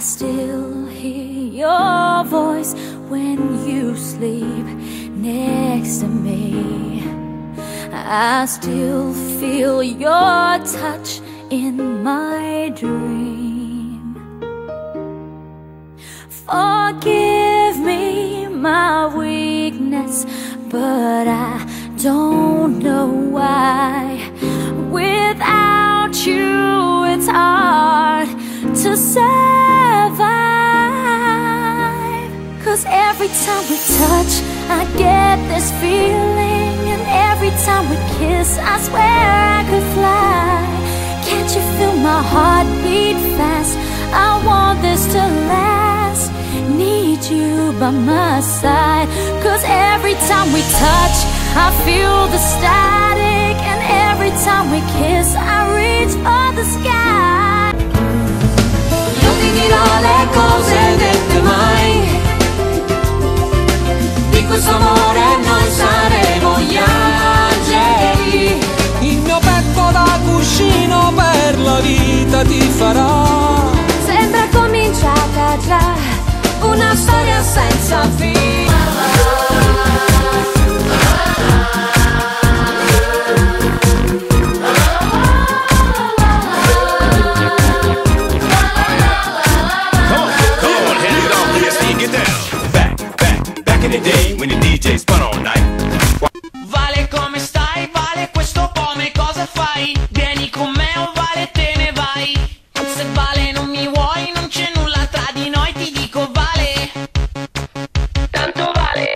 still hear your voice when you sleep next to me. I still feel your touch in my dream. Forgive me my weakness, but I don't know why. Without you it's hard to survive. 'Cause every time we touch I get this feeling, and every time we kiss I swear I could fly. Can't you feel my heart beat fast? I want this to last. Need you by my side. 'Cause every time we touch I feel the static, and every time we kiss I reach for the sky. Io ti dirò le cose dette mai, di questo amore noi saremo gli angeli. Il mio petto da cuscino per la vita ti farà. Sembra cominciata già Una storia senza fine. When the DJ spun all night. Vale, come stai? Vale, questo come cosa fai? Vieni con me o Vale te ne vai? Se Vale non mi vuoi non c'è nulla tra di noi, ti dico Vale, tanto vale.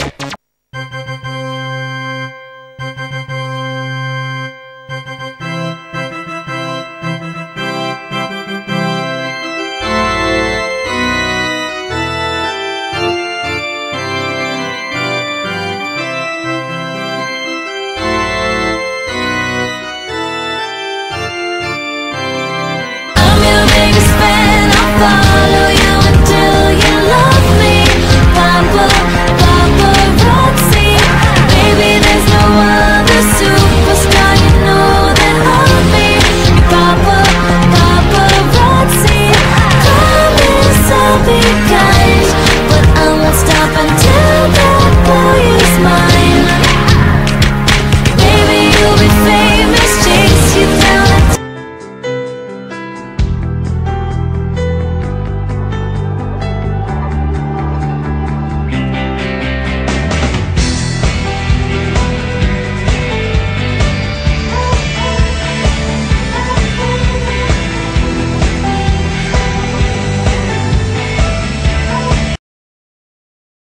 I'm your biggest fan of all.